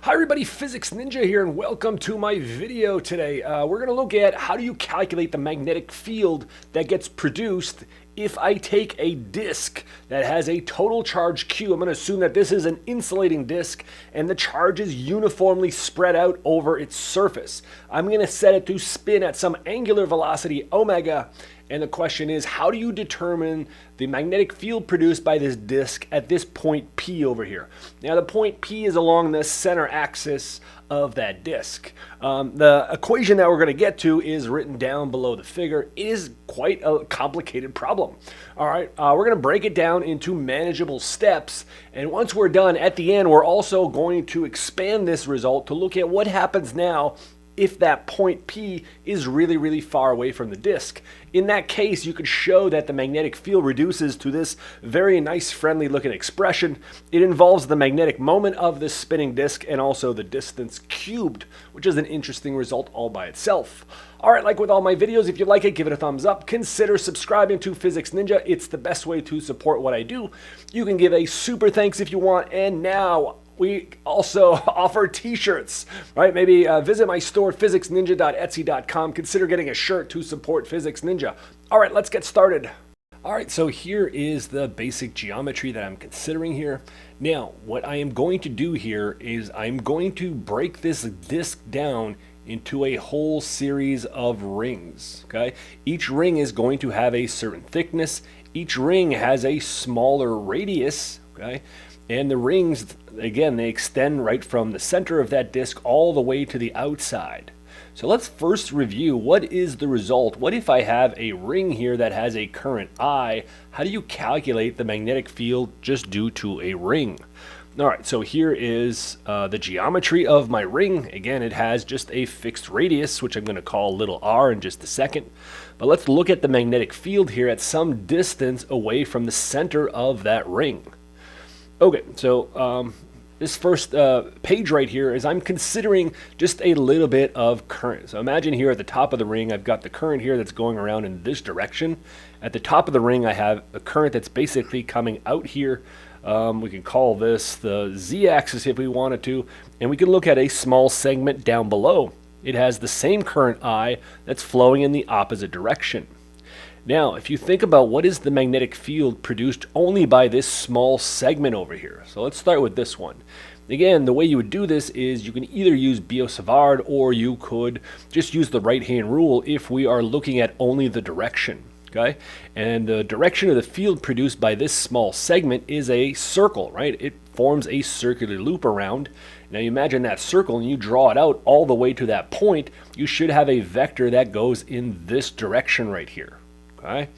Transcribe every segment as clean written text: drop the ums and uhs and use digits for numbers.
Hi everybody, Physics Ninja here and welcome to my video today. We're going to look at how do you calculate the magnetic field that gets produced if I take a disk that has a total charge Q. I'm going to assume that this is an insulating disk and the charge is uniformly spread out over its surface. I'm going to set it to spin at some angular velocity omega. And the question is, how do you determine the magnetic field produced by this disk at this point P over here? Now, the point P is along the center axis of that disk. The equation that we're going to get to is written down below the figure. It is quite a complicated problem. All right, we're going to break it down into manageable steps. And once we're done, at the end, we're also going to expand this result to look at what happens now if that point P is really, really far away from the disk. In that case, you could show that the magnetic field reduces to this very nice, friendly looking expression. It involves the magnetic moment of this spinning disk and also the distance cubed, which is an interesting result all by itself. All right, like with all my videos, if you like it, give it a thumbs up. Consider subscribing to Physics Ninja. It's the best way to support what I do. You can give a super thanks if you want. And now, we also offer t-shirts, right? Maybe visit my store, physicsninja.etsy.com. Consider getting a shirt to support Physics Ninja. All right, let's get started. All right, so here is the basic geometry that I'm considering here. Now, what I am going to do here is I'm going to break this disk down into a whole series of rings, okay? Each ring is going to have a certain thickness. Each ring has a smaller radius, okay? And the rings, again, they extend right from the center of that disk all the way to the outside. So let's first review what is the result. What if I have a ring here that has a current I? How do you calculate the magnetic field just due to a ring? All right, so here is the geometry of my ring. Again, it has just a fixed radius, which I'm going to call little r in just a second. But let's look at the magnetic field here at some distance away from the center of that ring. Okay, so this first page right here is I'm considering just a little bit of current. So imagine here at the top of the ring, I've got the current here that's going around in this direction. At the top of the ring, I have a current that's basically coming out here. We can call this the z-axis if we wanted to, and we can look at a small segment down below. It has the same current I that's flowing in the opposite direction. Now, if you think about what is the magnetic field produced only by this small segment over here. So let's start with this one. Again, the way you would do this is you can either use Biot-Savart or you could just use the right-hand rule if we are looking at only the direction. Okay? And the direction of the field produced by this small segment is a circle, right? It forms a circular loop around. Now you imagine that circle and you draw it out all the way to that point. You should have a vector that goes in this direction right here. Okay.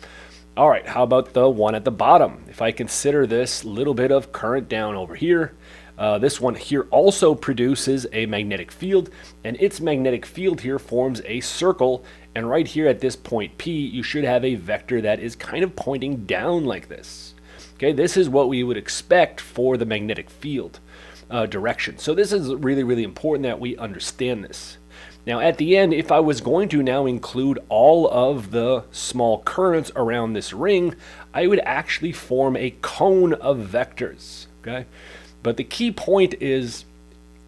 All right, how about the one at the bottom? If I consider this little bit of current down over here, this one here also produces a magnetic field, and its magnetic field here forms a circle, and right here at this point P, you should have a vector that is kind of pointing down like this. Okay, this is what we would expect for the magnetic field direction. So this is really, really important that we understand this. Now at the end, if I was going to now include all of the small currents around this ring, I would actually form a cone of vectors, okay? But the key point is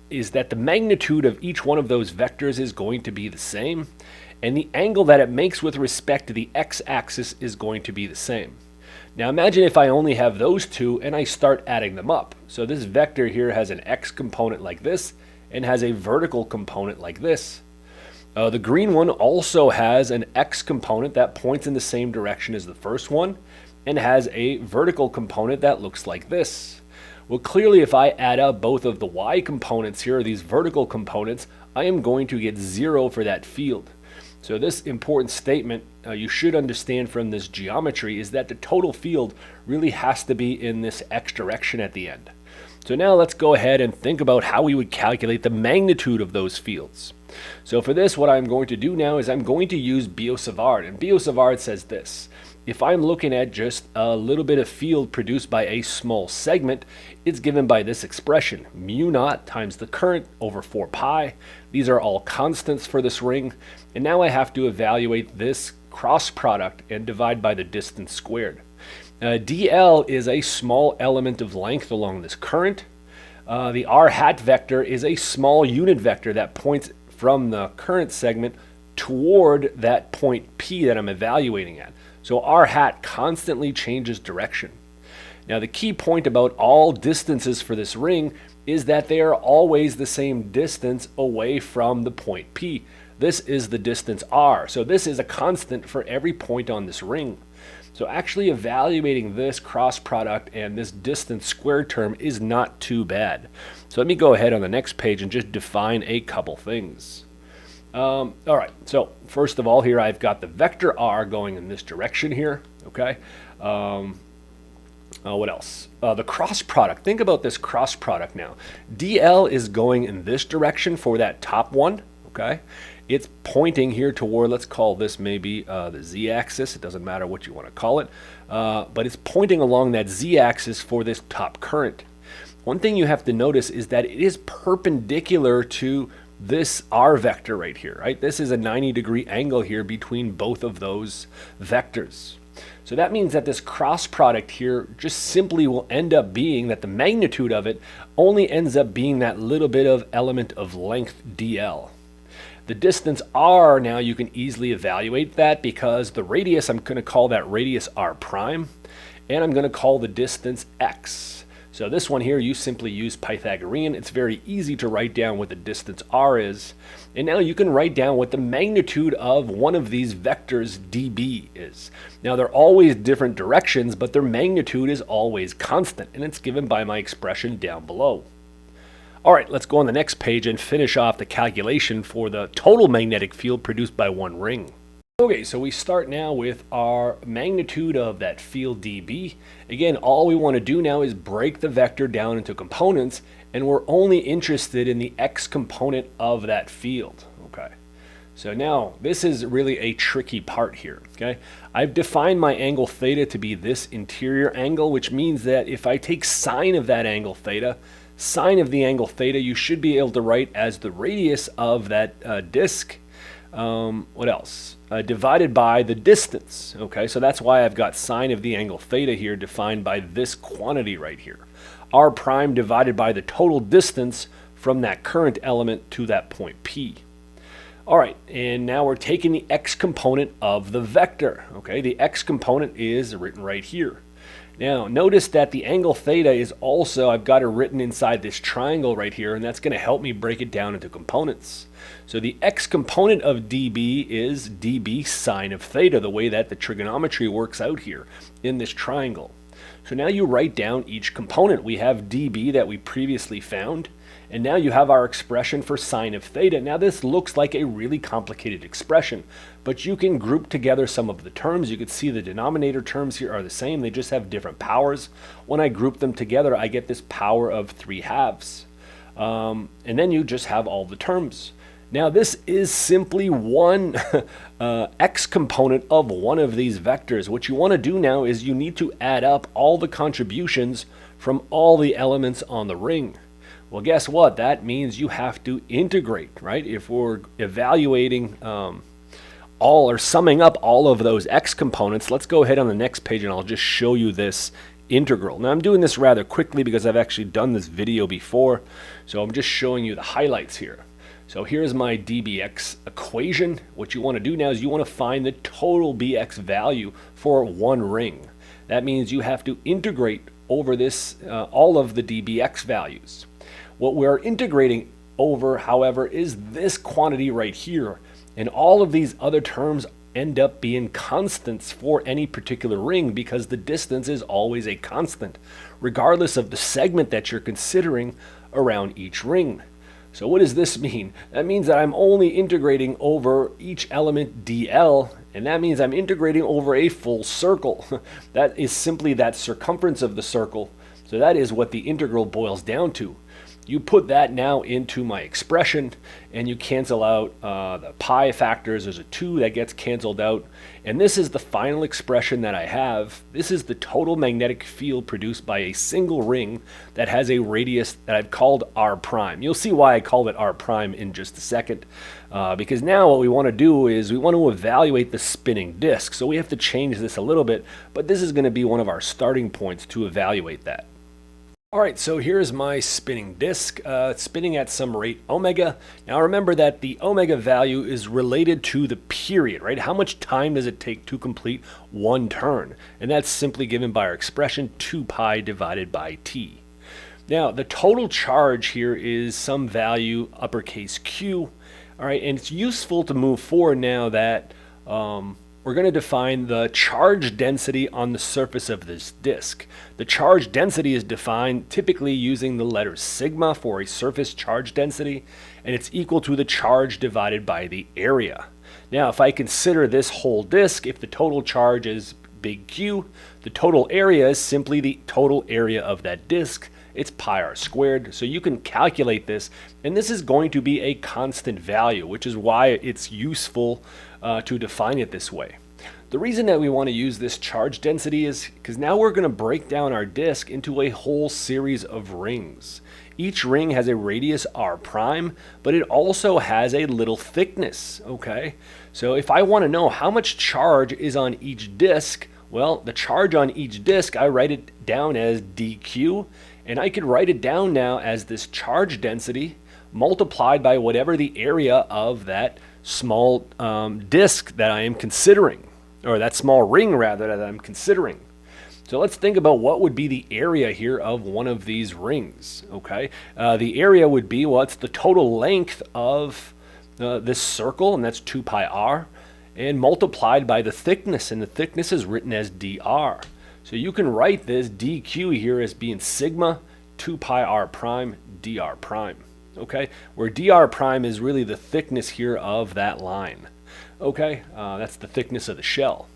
that the magnitude of each one of those vectors is going to be the same, and the angle that it makes with respect to the x-axis is going to be the same. Now imagine if I only have those two and I start adding them up. So this vector here has an x component like this and has a vertical component like this. The green one also has an x component that points in the same direction as the first one and has a vertical component that looks like this. Well, clearly if I add up both of the y components here, these vertical components, I am going to get 0 for that field. So this important statement you should understand from this geometry is that the total field really has to be in this x direction at the end. So now let's go ahead and think about how we would calculate the magnitude of those fields. So for this, what I'm going to do now is I'm going to use Biot-Savart, and Biot-Savart says this. If I'm looking at just a little bit of field produced by a small segment, it's given by this expression, mu naught times the current over 4 pi. These are all constants for this ring, and now I have to evaluate this cross product and divide by the distance squared. dl is a small element of length along this current. The r hat vector is a small unit vector that points from the current segment toward that point P that I'm evaluating at. So r hat constantly changes direction. Now the key point about all distances for this ring is that they are always the same distance away from the point P. This is the distance r. So this is a constant for every point on this ring. So actually evaluating this cross product and this distance squared term is not too bad. So let me go ahead on the next page and just define a couple things. All right, so first of all here I've got the vector r going in this direction here, okay? What else? The cross product. Think about this cross product now. DL is going in this direction for that top one, okay? It's pointing here toward, let's call this maybe the z-axis. It doesn't matter what you want to call it, but it's pointing along that z-axis for this top current. One thing you have to notice is that it is perpendicular to this r vector right here, right? This is a 90-degree angle here between both of those vectors. So that means that this cross product here just simply will end up being that the magnitude of it only ends up being that little bit of element of length dl. The distance r, now you can easily evaluate that because the radius, I'm going to call that radius r prime, and I'm going to call the distance x. So this one here, you simply use Pythagorean. It's very easy to write down what the distance r is. And now you can write down what the magnitude of one of these vectors dB is. Now they're always different directions, but their magnitude is always constant, and it's given by my expression down below. All right, let's go on the next page and finish off the calculation for the total magnetic field produced by one ring. Okay, so we start now with our magnitude of that field dB. Again, all we want to do now is break the vector down into components, and we're only interested in the x component of that field. Okay, so now this is really a tricky part here. Okay, I've defined my angle theta to be this interior angle, which means that if I take sine of that angle theta, sine of the angle theta, you should be able to write as the radius of that disk. What else? Divided by the distance. Okay, so that's why I've got sine of the angle theta here defined by this quantity right here. R prime divided by the total distance from that current element to that point P. All right, and now we're taking the x component of the vector. Okay, the x component is written right here. Now, notice that the angle theta is also, I've got it written inside this triangle right here, and that's going to help me break it down into components. So the x component of dB is dB sine of theta, the way that the trigonometry works out here in this triangle. So now you write down each component. We have dB that we previously found, and now you have our expression for sine of theta. Now this looks like a really complicated expression, but you can group together some of the terms. You can see the denominator terms here are the same. They just have different powers. When I group them together, I get this power of 3/2. And then you just have all the terms. Now this is simply one x component of one of these vectors. What you want to do now is you need to add up all the contributions from all the elements on the ring. Well, guess what? That means you have to integrate, right? If we're evaluating all or summing up all of those x components, let's go ahead on the next page and I'll just show you this integral. Now I'm doing this rather quickly because I've actually done this video before, so I'm just showing you the highlights here. So here's my dBx equation. What you want to do now is you want to find the total bx value for one ring. That means you have to integrate over this all of the dBx values. What we're integrating over, however, is this quantity right here, and all of these other terms end up being constants for any particular ring because the distance is always a constant, regardless of the segment that you're considering around each ring. So what does this mean? That means that I'm only integrating over each element dl, and that means I'm integrating over a full circle. That is simply that circumference of the circle. So that is what the integral boils down to. You put that now into my expression, and you cancel out the pi factors. There's a 2 that gets canceled out, and this is the final expression that I have. This is the total magnetic field produced by a single ring that has a radius that I've called r prime. You'll see why I called it r prime in just a second, because now what we want to do is we want to evaluate the spinning disk. So we have to change this a little bit, but this is going to be one of our starting points to evaluate that. All right, so here's my spinning disk. It's spinning at some rate omega. Now remember that the omega value is related to the period, right? How much time does it take to complete one turn? And that's simply given by our expression 2 pi divided by t. Now the total charge here is some value uppercase Q. All right, and it's useful to move forward now that we're going to define the charge density on the surface of this disk. The charge density is defined typically using the letter sigma for a surface charge density, and it's equal to the charge divided by the area. Now, if I consider this whole disk, if the total charge is big Q, the total area is simply the total area of that disk. It's pi r squared, so you can calculate this, and this is going to be a constant value, which is why it's useful to define it this way. The reason that we want to use this charge density is because now we're going to break down our disk into a whole series of rings. Each ring has a radius r prime, but it also has a little thickness, okay? So if I want to know how much charge is on each disk, well, the charge on each disk, I write it down as dq, and I could write it down now as this charge density multiplied by whatever the area of that small disk that I am considering, or that small ring rather that I'm considering. So let's think about what would be the area here of one of these rings, okay? The area would be, well, it's the total length of this circle, and that's 2 pi r, and multiplied by the thickness, and the thickness is written as dr. So you can write this dq here as being sigma 2 pi r prime dr prime, okay? Where dr prime is really the thickness here of that line, okay? That's the thickness of the shell.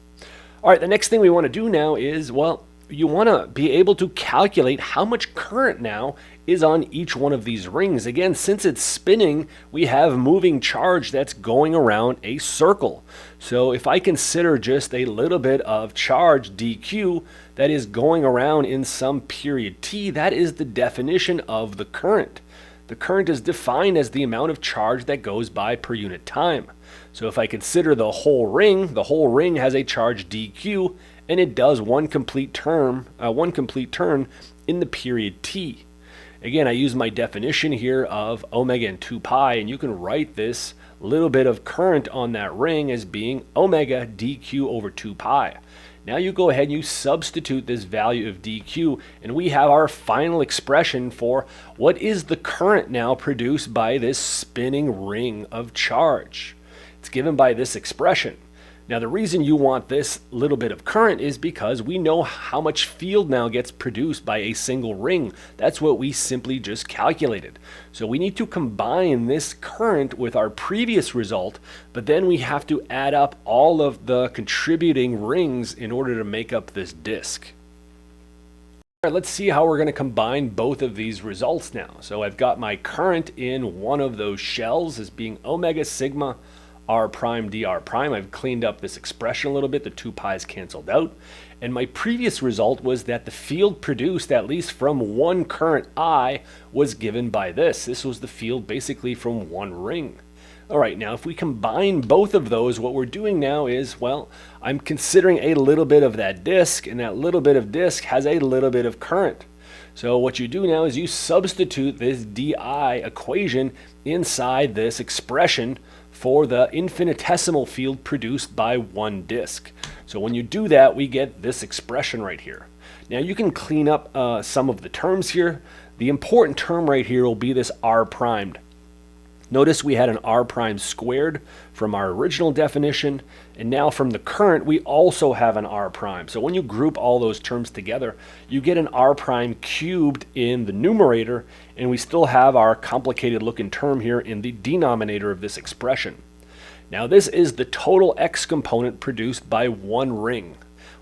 All right, the next thing we want to do now is, well, you want to be able to calculate how much current now is on each one of these rings. Again, since it's spinning, we have moving charge that's going around a circle. So if I consider just a little bit of charge dq that is going around in some period t, that is the definition of the current. The current is defined as the amount of charge that goes by per unit time. So if I consider the whole ring has a charge dq, and it does one complete turn in the period t. Again, I use my definition here of omega and 2 pi, and you can write this little bit of current on that ring as being omega dq over 2 pi. Now you go ahead and you substitute this value of dq, and we have our final expression for what is the current now produced by this spinning ring of charge. It's given by this expression. Now the reason you want this little bit of current is because we know how much field now gets produced by a single ring. That's what we simply just calculated. So we need to combine this current with our previous result, but then we have to add up all of the contributing rings in order to make up this disk. All right, let's see how we're going to combine both of these results now. So I've got my current in one of those shells as being omega sigma r prime dr prime. I've cleaned up this expression a little bit. The 2 pi's canceled out. And my previous result was that the field produced, at least from one current I, was given by this. This was the field basically from one ring. All right, now if we combine both of those, what we're doing now is, well, I'm considering a little bit of that disk, and that little bit of disk has a little bit of current. So what you do now is you substitute this di equation inside this expression for the infinitesimal field produced by one disk. So when you do that, we get this expression right here. Now you can clean up some of the terms here. The important term right here will be this r primed. Notice we had an r prime squared from our original definition, and now from the current we also have an r prime. So when you group all those terms together, you get an r prime cubed in the numerator, and we still have our complicated looking term here in the denominator of this expression. Now this is the total x component produced by one ring.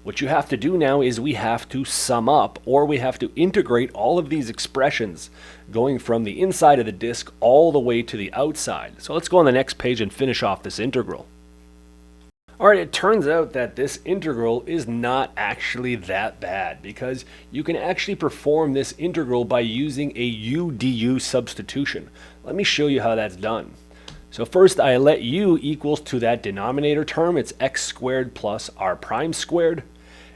What you have to do now is we have to sum up, or we have to integrate all of these expressions going from the inside of the disk all the way to the outside. So let's go on the next page and finish off this integral. All right, it turns out that this integral is not actually that bad, because you can actually perform this integral by using a u du substitution. Let me show you how that's done. So first I let u equals to that denominator term. It's x squared plus r prime squared.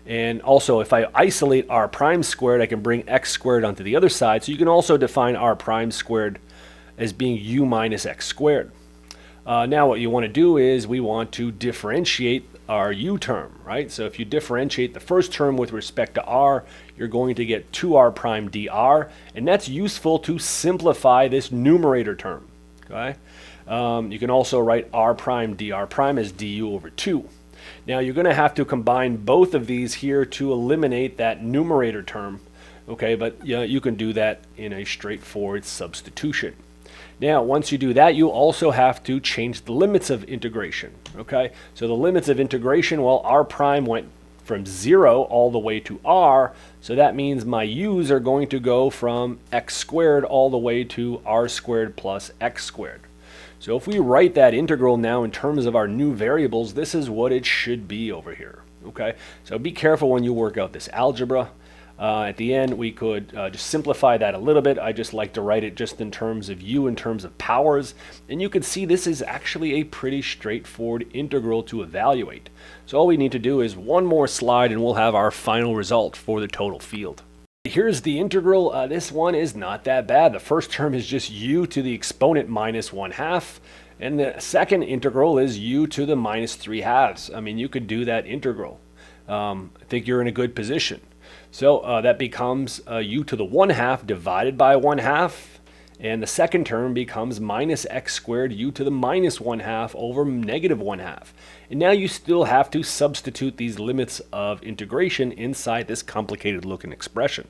And also, if I isolate r prime squared, I can bring x squared onto the other side. So you can also define r prime squared as being u minus x squared. Now what you want to do is we want to differentiate our u term, right? So if you differentiate the first term with respect to r, you're going to get 2r prime dr, and that's useful to simplify this numerator term, okay? You can also write r prime dr prime as du over 2. Now you're going to have to combine both of these here to eliminate that numerator term, okay? But you can do that in a straightforward substitution. Now, once you do that, you also have to change the limits of integration, okay? So the limits of integration, well, r prime went from 0 all the way to r, so that means my u's are going to go from x squared all the way to r squared plus x squared. So if we write that integral now in terms of our new variables, this is what it should be over here, okay? So be careful when you work out this algebra. At the end, we could just simplify that a little bit. I just like to write it just in terms of u, in terms of powers. And you can see this is actually a pretty straightforward integral to evaluate. So all we need to do is one more slide and we'll have our final result for the total field. Here's the integral. This one is not that bad. The first term is just u to the exponent minus 1/2. And the second integral is u to the minus 3/2. I mean, you could do that integral. I think you're in a good position. So that becomes u to the 1/2 divided by 1/2, and the second term becomes minus x squared u to the minus 1/2 over negative 1/2. And now you still have to substitute these limits of integration inside this complicated looking expression.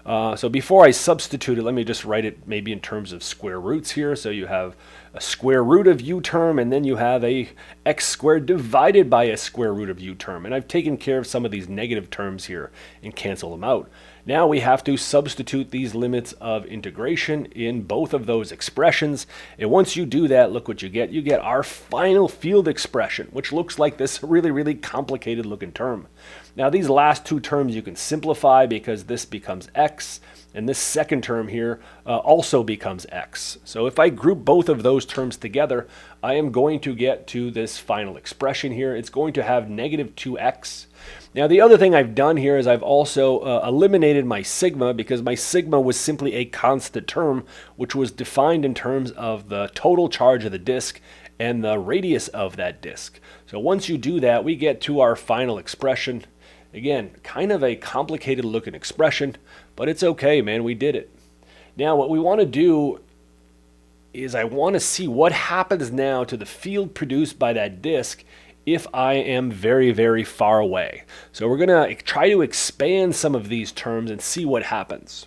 So before I substitute it, let me just write it maybe in terms of square roots here. So you have a square root of u term, and then you have a x squared divided by a square root of u term. And I've taken care of some of these negative terms here and cancel them out. Now we have to substitute these limits of integration in both of those expressions. And once you do that, look what you get. You get our final field expression, which looks like this really complicated looking term. Now these last two terms you can simplify because this becomes x, and this second term here also becomes x. So if I group both of those terms together, I am going to get to this final expression here. It's going to have negative 2x. Now the other thing I've done here is I've also eliminated my sigma, because my sigma was simply a constant term which was defined in terms of the total charge of the disk and the radius of that disk. So once you do that, we get to our final expression. Again, kind of a complicated looking expression, but it's okay, man, we did it. Now what we want to do is I want to see what happens now to the field produced by that disk if I am very far away. So we're going to try to expand some of these terms and see what happens.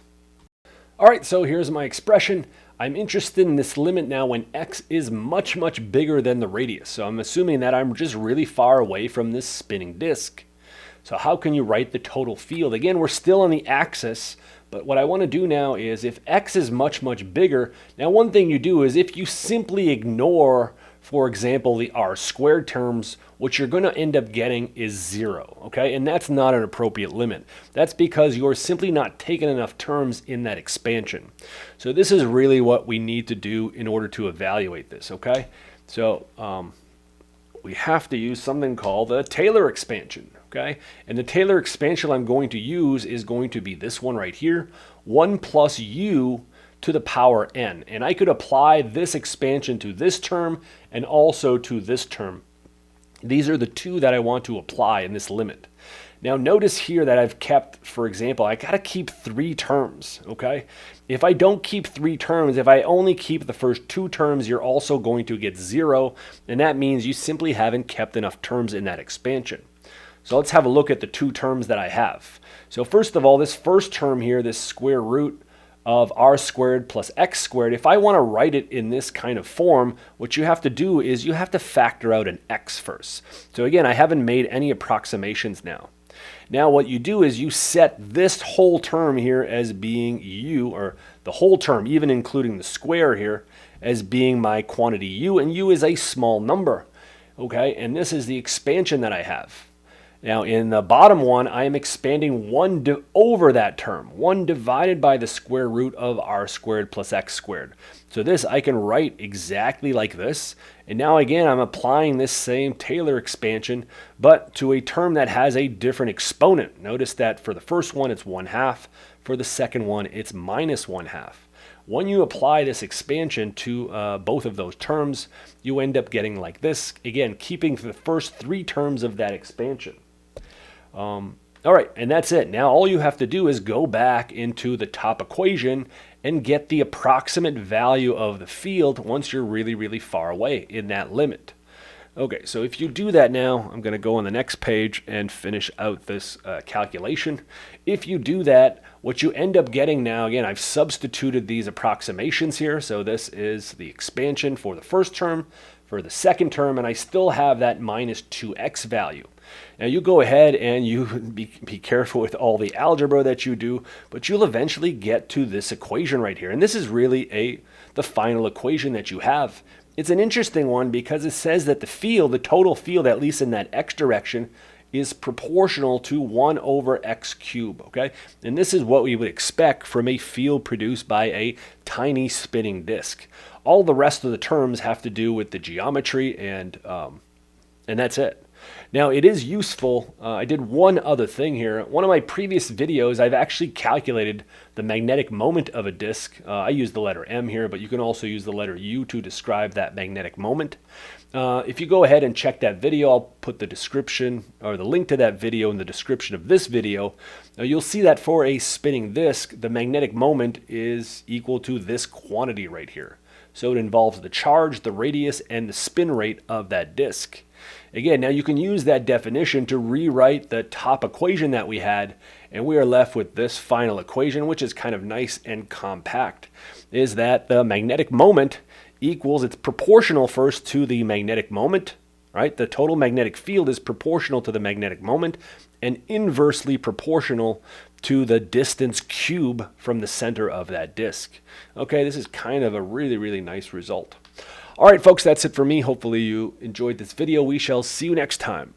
All right, so here's my expression. I'm interested in this limit now when x is much bigger than the radius. So I'm assuming that I'm just really far away from this spinning disk. So how can you write the total field? Again, we're still on the axis, but what I want to do now is if x is much bigger, now one thing you do is if you simply ignore, for example, the r squared terms, what you're going to end up getting is 0, okay? And that's not an appropriate limit. That's because you're simply not taking enough terms in that expansion. So this is really what we need to do in order to evaluate this, okay? So we have to use something called the Taylor expansion, okay? And the Taylor expansion I'm going to use is going to be this one right here, 1 plus u to the power n. And I could apply this expansion to this term and also to this term. These are the two that I want to apply in this limit. Now notice here that I've kept, for example, I got to keep 3 terms, okay? If I don't keep 3 terms, if I only keep the first 2 terms, you're also going to get 0, and that means you simply haven't kept enough terms in that expansion. So let's have a look at the 2 terms that I have. So first of all, this first term here, this square root of r squared plus x squared, if I want to write it in this kind of form, what you have to do is you have to factor out an x first. So again, I haven't made any approximations now. Now what you do is you set this whole term here as being u, or the whole term, even including the square here, as being my quantity u, and u is a small number, okay? And this is the expansion that I have. Now in the bottom one, I am expanding 1 over that term. 1 divided by the square root of r squared plus x squared. So this I can write exactly like this. And now again, I'm applying this same Taylor expansion, but to a term that has a different exponent. Notice that for the first one, it's 1/2. For the second one, it's -1/2. When you apply this expansion to both of those terms, you end up getting like this. Again, keeping the first 3 terms of that expansion. All right, and that's it. Now all you have to do is go back into the top equation and get the approximate value of the field once you're really, really far away in that limit. Okay, so if you do that now, I'm going to go on the next page and finish out this calculation. If you do that, what you end up getting now, again, I've substituted these approximations here. So this is the expansion for the first term, for the second term, and I still have that -2x value. Now you go ahead and you be careful with all the algebra that you do, but you'll eventually get to this equation right here. And this is really the final equation that you have. It's an interesting one because it says that the field, the total field, at least in that x direction, is proportional to 1 over x cubed, okay? And this is what we would expect from a field produced by a tiny spinning disk. All the rest of the terms have to do with the geometry, and that's it. Now, it is useful. I did one other thing here. One of my previous videos, I've actually calculated the magnetic moment of a disk. I use the letter M here, but you can also use the letter U to describe that magnetic moment. If you go ahead and check that video, I'll put the description or the link to that video in the description of this video. You'll see that for a spinning disk, the magnetic moment is equal to this quantity right here. So it involves the charge, the radius, and the spin rate of that disk. Again, now you can use that definition to rewrite the top equation that we had, and we are left with this final equation, which is kind of nice and compact, is that the magnetic moment equals, it's proportional first to the magnetic moment, right? The total magnetic field is proportional to the magnetic moment and inversely proportional to the distance cube from the center of that disk. Okay, this is kind of a really, really nice result. All right, folks, that's it for me. Hopefully you enjoyed this video. We shall see you next time.